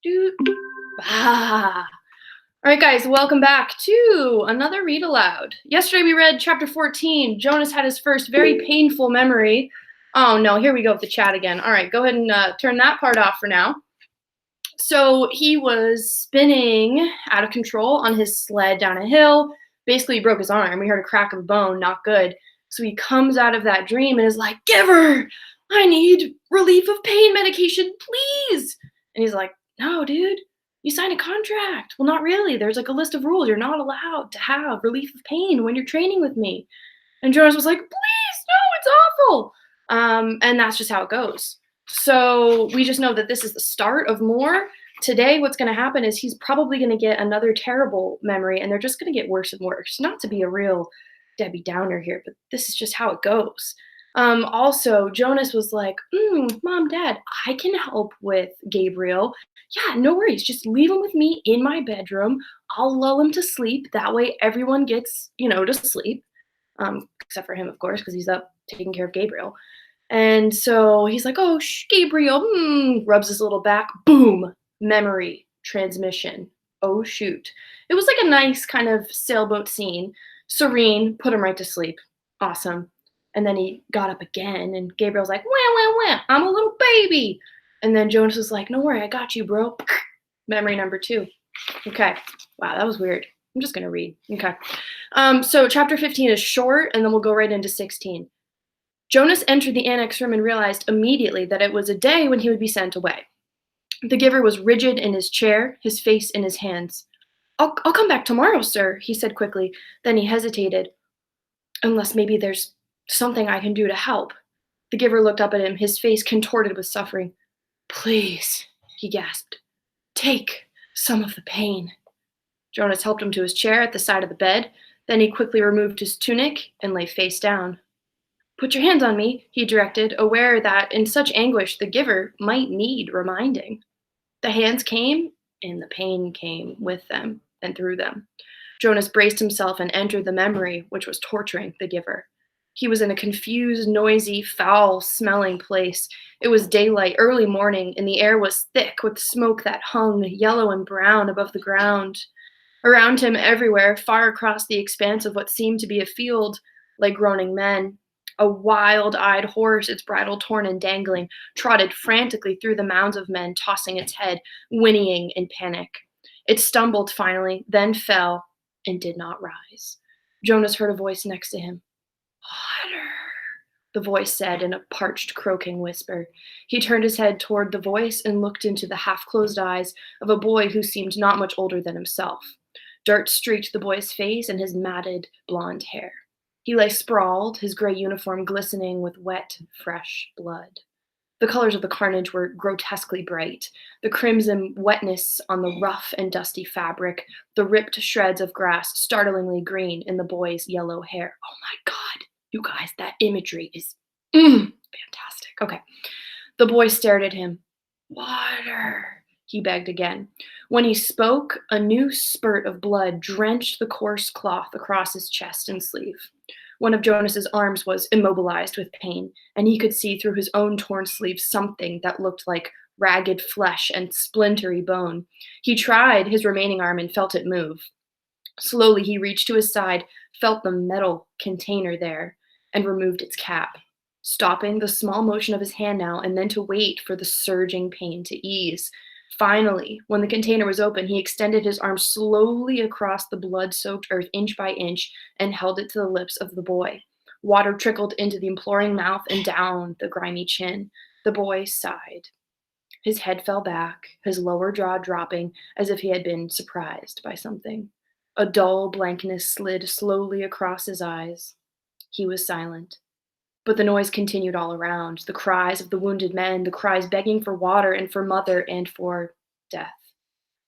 Do ah. All right, guys, welcome back to another read aloud. Yesterday we read chapter 14. Jonas had his first very painful memory. Oh no, here we go with the chat again. All right, go ahead and turn that part off for now. So he was spinning out of control on his sled down a hill. Basically, he broke his arm. We heard a crack of a bone, not good. So he comes out of that dream and is like, Giver, I need relief of pain medication, please. And he's like, No, dude, you signed a contract. Well, not really. There's like a list of rules. You're not allowed to have relief of pain when you're training with me. And Jonas was like, Please, no, it's awful. And that's just how it goes. So we just know that this is the start of more. Today, what's going to happen is he's probably going to get another terrible memory, and they're just going to get worse and worse. Not to be a real Debbie Downer here, but this is just how it goes. Also, Jonas was like, Mom, Dad, I can help with Gabriel. Yeah, no worries. Just leave him with me in my bedroom. I'll lull him to sleep. That way, everyone gets, to sleep. Except for him, of course, because he's up taking care of Gabriel. And so he's like, oh, Gabriel, rubs his little back. Boom, memory transmission. Oh, shoot. It was like a nice kind of sailboat scene. Serene, put him right to sleep. Awesome. And then he got up again, and Gabriel's like, wah, wah, wah, I'm a little baby. And then Jonas was like, no worry, I got you, bro. Memory number 2. Okay. Wow, that was weird. I'm just going to read. Okay. So chapter 15 is short, and then we'll go right into 16. Jonas entered the annex room and realized immediately that it was a day when he would be sent away. The giver was rigid in his chair, his face in his hands. I'll come back tomorrow, sir, he said quickly. Then he hesitated. Unless maybe there's something I can do to help. The giver looked up at him, his face contorted with suffering. Please, he gasped. Take some of the pain. Jonas helped him to his chair at the side of the bed. Then he quickly removed his tunic and lay face down. Put your hands on me, he directed, aware that in such anguish the giver might need reminding. The hands came, and the pain came with them and through them. Jonas braced himself and entered the memory which was torturing the giver. He was in a confused, noisy, foul-smelling place. It was daylight, early morning, and the air was thick with smoke that hung, yellow and brown, above the ground. Around him, everywhere, far across the expanse of what seemed to be a field, lay groaning men. A wild-eyed horse, its bridle torn and dangling, trotted frantically through the mounds of men, tossing its head, whinnying in panic. It stumbled finally, then fell, and did not rise. Jonas heard a voice next to him. Water, the voice said in a parched, croaking whisper. He turned his head toward the voice and looked into the half-closed eyes of a boy who seemed not much older than himself. Dirt streaked the boy's face and his matted blonde hair. He lay sprawled, his gray uniform glistening with wet, fresh blood. The colors of the carnage were grotesquely bright, the crimson wetness on the rough and dusty fabric, the ripped shreds of grass startlingly green in the boy's yellow hair. Oh my God, you guys, that imagery is fantastic. Okay. The boy stared at him. Water, he begged again. When he spoke, a new spurt of blood drenched the coarse cloth across his chest and sleeve. One of Jonas's arms was immobilized with pain, and he could see through his own torn sleeve something that looked like ragged flesh and splintery bone. He tried his remaining arm and felt it move. Slowly he reached to his side, felt the metal container there, and removed its cap, stopping the small motion of his hand now and then to wait for the surging pain to ease. Finally, when the container was open, he extended his arm slowly across the blood-soaked earth inch by inch and held it to the lips of the boy. Water trickled into the imploring mouth and down the grimy chin. The boy sighed. His head fell back, his lower jaw dropping as if he had been surprised by something. A dull blankness slid slowly across his eyes. He was silent. But the noise continued all around, the cries of the wounded men, the cries begging for water and for mother and for death.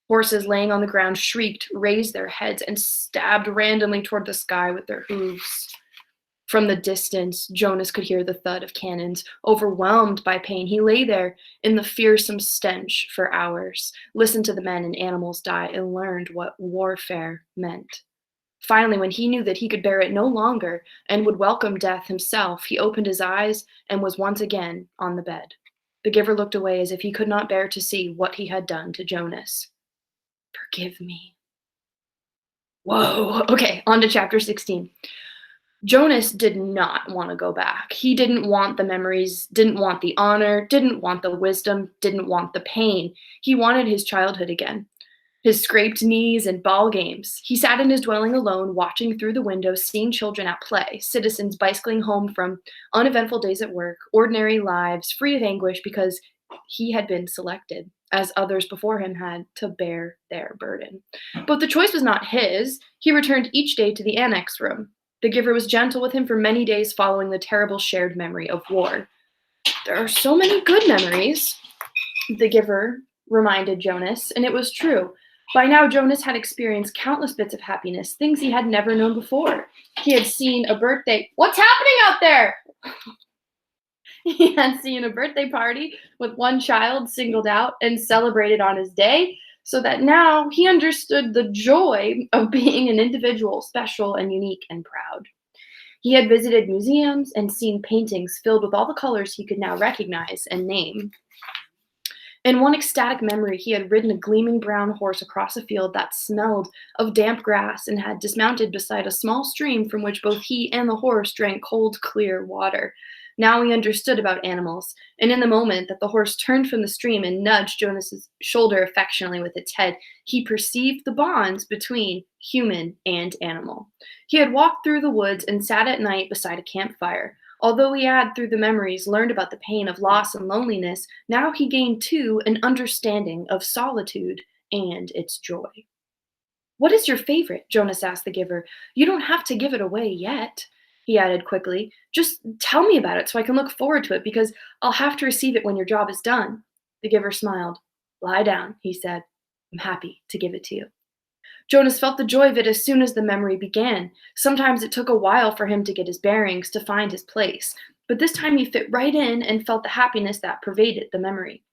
Horses laying on the ground shrieked, raised their heads, and stabbed randomly toward the sky with their hooves. From the distance, Jonas could hear the thud of cannons. Overwhelmed by pain, he lay there in the fearsome stench for hours, listened to the men and animals die, and learned what warfare meant. Finally, when he knew that he could bear it no longer and would welcome death himself, he opened his eyes and was once again on the bed. The giver looked away as if he could not bear to see what he had done to Jonas. Forgive me. Whoa. Okay, on to chapter 16. Jonas did not want to go back. He didn't want the memories, didn't want the honor, didn't want the wisdom, didn't want the pain. He wanted his childhood again. His scraped knees and ball games. He sat in his dwelling alone, watching through the window, seeing children at play, citizens bicycling home from uneventful days at work, ordinary lives, free of anguish because he had been selected, as others before him had, to bear their burden. But the choice was not his. He returned each day to the annex room. The giver was gentle with him for many days following the terrible shared memory of war. There are so many good memories, the giver reminded Jonas, and it was true. By now, Jonas had experienced countless bits of happiness, things he had never known before. He had seen a birthday. What's happening out there? He had seen a birthday party with one child singled out and celebrated on his day, so that now he understood the joy of being an individual, special and unique and proud. He had visited museums and seen paintings filled with all the colors he could now recognize and name. In one ecstatic memory, he had ridden a gleaming brown horse across a field that smelled of damp grass and had dismounted beside a small stream from which both he and the horse drank cold, clear water. Now he understood about animals, and in the moment that the horse turned from the stream and nudged Jonas's shoulder affectionately with its head, he perceived the bonds between human and animal. He had walked through the woods and sat at night beside a campfire. Although he had, through the memories, learned about the pain of loss and loneliness, now he gained, too, an understanding of solitude and its joy. What is your favorite? Jonas asked the giver. You don't have to give it away yet, he added quickly. Just tell me about it so I can look forward to it, because I'll have to receive it when your job is done. The giver smiled. Lie down, he said. I'm happy to give it to you. Jonas felt the joy of it as soon as the memory began. Sometimes it took a while for him to get his bearings, to find his place, but this time he fit right in and felt the happiness that pervaded the memory.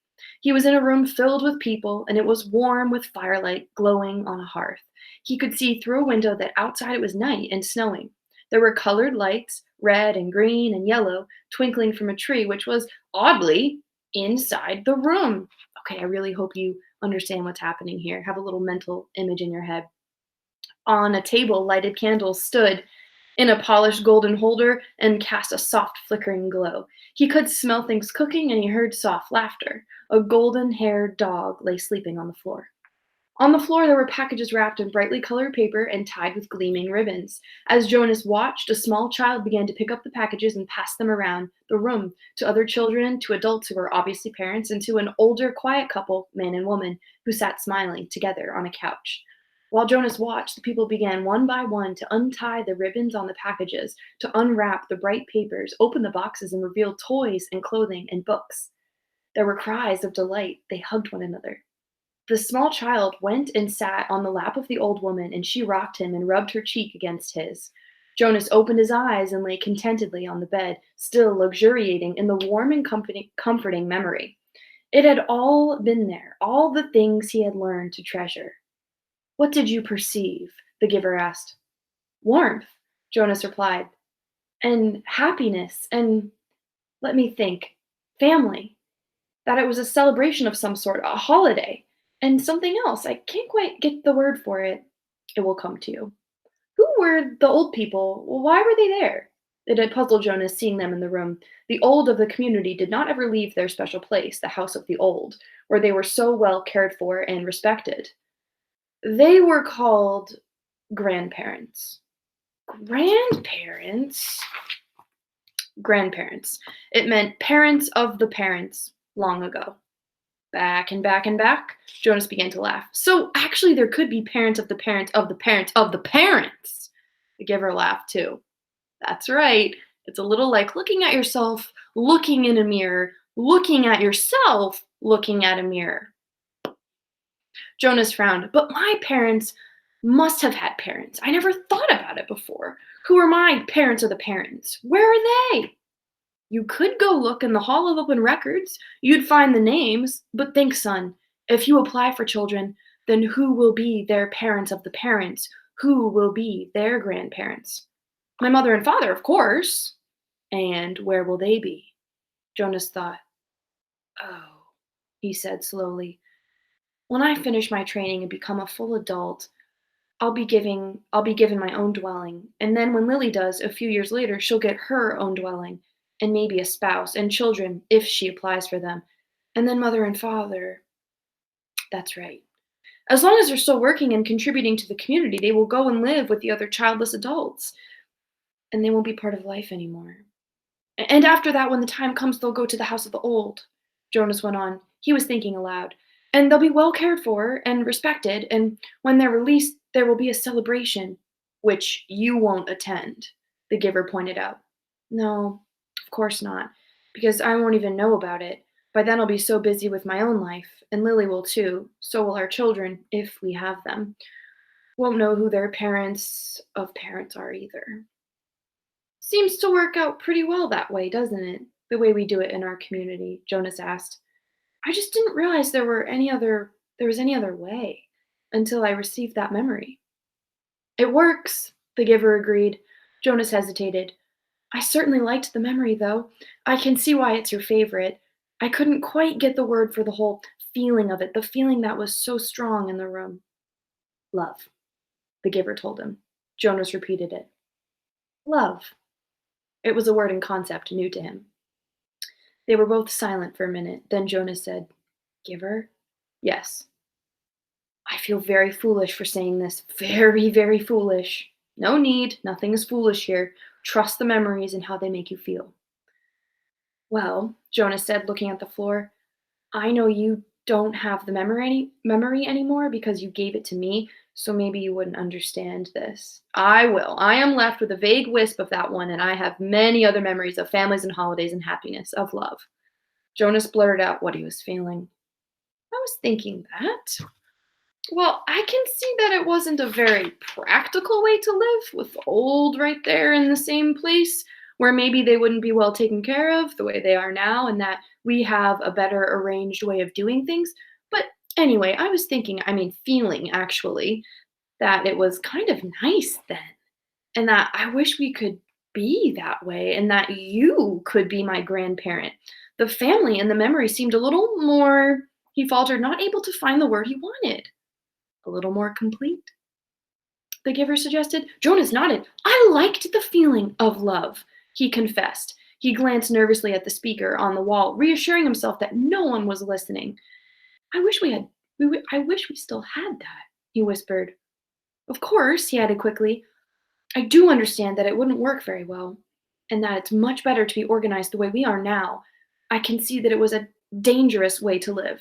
He was in a room filled with people, and it was warm with firelight glowing on a hearth. He could see through a window that outside it was night and snowing. There were colored lights, red and green and yellow, twinkling from a tree, which was, oddly, inside the room. Okay, I really hope you understand what's happening here. Have a little mental image in your head. On a table, lighted candles stood in a polished golden holder and cast a soft flickering glow. He could smell things cooking and he heard soft laughter. A golden-haired dog lay sleeping on the floor. On the floor, there were packages wrapped in brightly colored paper and tied with gleaming ribbons. As Jonas watched, a small child began to pick up the packages and pass them around the room to other children, to adults who were obviously parents, and to an older, quiet couple, man and woman, who sat smiling together on a couch. While Jonas watched, the people began one by one to untie the ribbons on the packages, to unwrap the bright papers, open the boxes, and reveal toys and clothing and books. There were cries of delight. They hugged one another. The small child went and sat on the lap of the old woman, and she rocked him and rubbed her cheek against his. Jonas opened his eyes and lay contentedly on the bed, still luxuriating in the warm and comforting memory. It had all been there, all the things he had learned to treasure. What did you perceive? The giver asked. Warmth, Jonas replied, and happiness, and, let me think, family. That it was a celebration of some sort, a holiday. And something else. I can't quite get the word for it. It will come to you. Who were the old people? Why were they there? It had puzzled Jonas seeing them in the room. The old of the community did not ever leave their special place, the house of the old, where they were so well cared for and respected. They were called grandparents. Grandparents? Grandparents. It meant parents of the parents long ago. Back and back and back, Jonas began to laugh. So actually there could be parents of the parents of the parents of the parents. The giver laughed too. That's right. It's a little like looking at yourself, looking in a mirror, looking at yourself, looking at a mirror. Jonas frowned. But my parents must have had parents. I never thought about it before. Who are my parents of the parents? Where are they? You could go look in the Hall of Open Records. You'd find the names. But think, son, if you apply for children, then who will be their parents of the parents? Who will be their grandparents? My mother and father, of course. And where will they be? Jonas thought. Oh, he said slowly. When I finish my training and become a full adult, I'll be given my own dwelling. And then when Lily does, a few years later, she'll get her own dwelling and maybe a spouse and children if she applies for them. And then mother and father, that's right. As long as they're still working and contributing to the community, they will go and live with the other childless adults, and they won't be part of life anymore. And after that, when the time comes, they'll go to the house of the old, Jonas went on. He was thinking aloud. And they'll be well cared for and respected, and when they're released, there will be a celebration, which you won't attend, the giver pointed out. No, of course not, because I won't even know about it. By then, I'll be so busy with my own life, and Lily will too. So will our children, if we have them. Won't know who their parents of parents are either. Seems to work out pretty well that way, doesn't it? The way we do it in our community, Jonas asked. I just didn't realize there was any other way until I received that memory. It works, the giver agreed. Jonas hesitated. I certainly liked the memory though. I can see why it's your favorite. I couldn't quite get the word for the whole feeling of it, the feeling that was so strong in the room. Love, the giver told him. Jonas repeated it. Love. It was a word and concept new to him. They were both silent for a minute. Then Jonas said, Giver? Yes. I feel very foolish for saying this. Very, very foolish. No need. Nothing is foolish here. Trust the memories and how they make you feel. Well, Jonas said, looking at the floor, I know you don't have the memory anymore because you gave it to me, so maybe you wouldn't understand this. I will. I am left with a vague wisp of that one, and I have many other memories of families and holidays and happiness, of love. Jonas blurted out what he was feeling. I was thinking that. Well, I can see that it wasn't a very practical way to live, with old right there in the same place, where maybe they wouldn't be well taken care of the way they are now, and that we have a better arranged way of doing things. But anyway, I was thinking, feeling actually, that it was kind of nice then, and that I wish we could be that way, and that you could be my grandparent. The family and the memory seemed a little more, he faltered, not able to find the word he wanted. A little more complete, the giver suggested. Jonas nodded. I liked the feeling of love, he confessed. He glanced nervously at the speaker on the wall, reassuring himself that no one was listening. I wish we had, I wish we still had that, he whispered. Of course, he added quickly, I do understand that it wouldn't work very well, and that it's much better to be organized the way we are now. I can see that it was a dangerous way to live.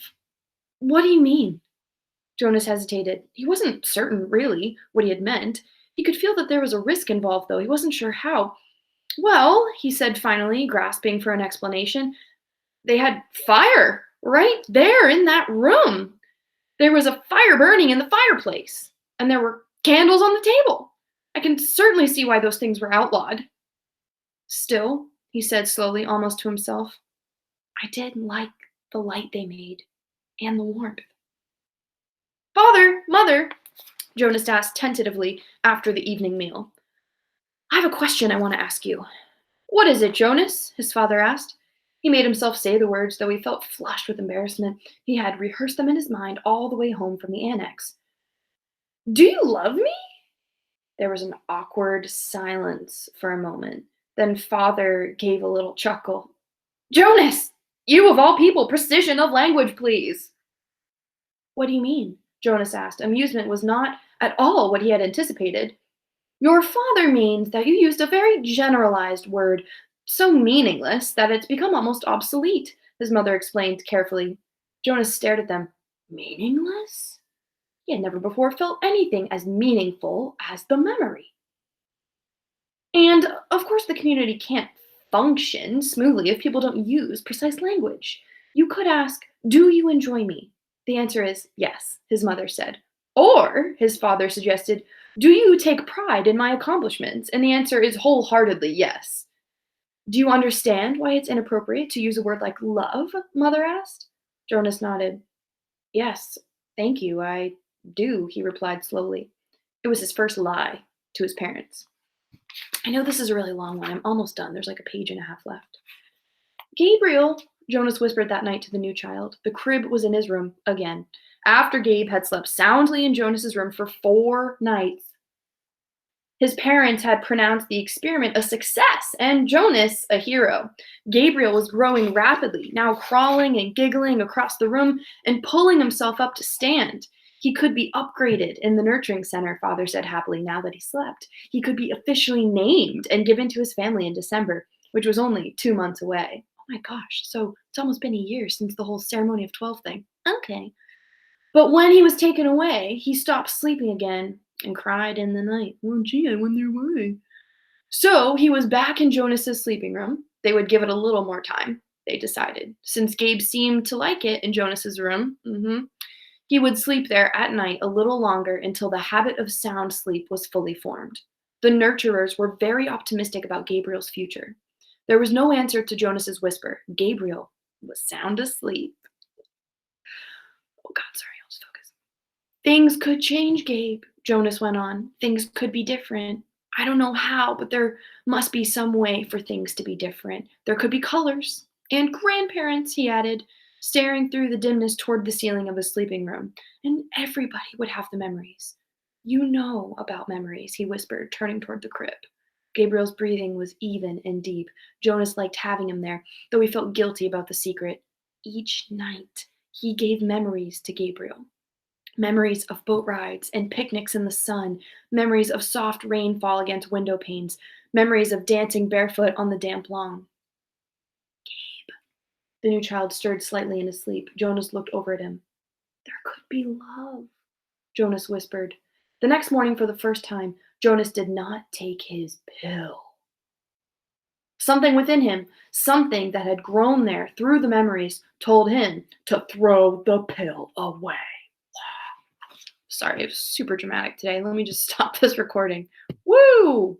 What do you mean? Jonas hesitated. He wasn't certain, really, what he had meant. He could feel that there was a risk involved, though. He wasn't sure how. Well, he said finally, grasping for an explanation, they had fire right there in that room. There was a fire burning in the fireplace, and there were candles on the table. I can certainly see why those things were outlawed. Still, he said slowly, almost to himself, I did like the light they made and the warmth. Father, mother, Jonas asked tentatively after the evening meal. I have a question I want to ask you. What is it, Jonas? His father asked. He made himself say the words, though he felt flushed with embarrassment. He had rehearsed them in his mind all the way home from the annex. Do you love me? There was an awkward silence for a moment. Then father gave a little chuckle. Jonas! You of all people, precision of language, please. What do you mean? Jonas asked. Amusement was not at all what he had anticipated. Your father means that you used a very generalized word, so meaningless that it's become almost obsolete, his mother explained carefully. Jonas stared at them. Meaningless? He had never before felt anything as meaningful as the memory. And, of course, the community can't function smoothly if people don't use precise language. You could ask, do you enjoy me? The answer is yes, his mother said. Or, his father suggested, do you take pride in my accomplishments? And the answer is wholeheartedly yes. Do you understand why it's inappropriate to use a word like love? Mother asked. Jonas nodded. Yes, thank you, I do, he replied slowly. It was his first lie to his parents. I know this is a really long one. I'm almost done. There's like a page and a half left. Gabriel, Jonas whispered that night to the new child. The crib was in his room again, after Gabe had slept soundly in Jonas's room for 4 nights. His parents had pronounced the experiment a success and Jonas a hero. Gabriel was growing rapidly, now crawling and giggling across the room and pulling himself up to stand. He could be upgraded in the nurturing center, Father said happily now that he slept. He could be officially named and given to his family in December, which was only 2 months away. Oh my gosh, so it's almost been a year since the whole ceremony of 12 thing. Okay. But when he was taken away, he stopped sleeping again and cried in the night. Well, gee, I wonder why. So he was back in Jonas's sleeping room. They would give it a little more time, they decided. Since Gabe seemed to like it in Jonas's room, he would sleep there at night a little longer until the habit of sound sleep was fully formed. The nurturers were very optimistic about Gabriel's future. There was no answer to Jonas's whisper. Gabriel was sound asleep. Oh God, sorry, I'll just focus. Things could change, Gabe, Jonas went on. Things could be different. I don't know how, but there must be some way for things to be different. There could be colors. And grandparents, he added, staring through the dimness toward the ceiling of his sleeping room. And everybody would have the memories. You know about memories, he whispered, turning toward the crib. Gabriel's breathing was even and deep. Jonas liked having him there, though he felt guilty about the secret. Each night, he gave memories to Gabriel. Memories of boat rides and picnics in the sun, memories of soft rainfall against window panes, memories of dancing barefoot on the damp lawn. Gabe. The new child stirred slightly in his sleep. Jonas looked over at him. There could be love, Jonas whispered. The next morning, for the first time, Jonas did not take his pill. Something within him, something that had grown there through the memories, told him to throw the pill away. Sorry, it was super dramatic today. Let me just stop this recording. Woo!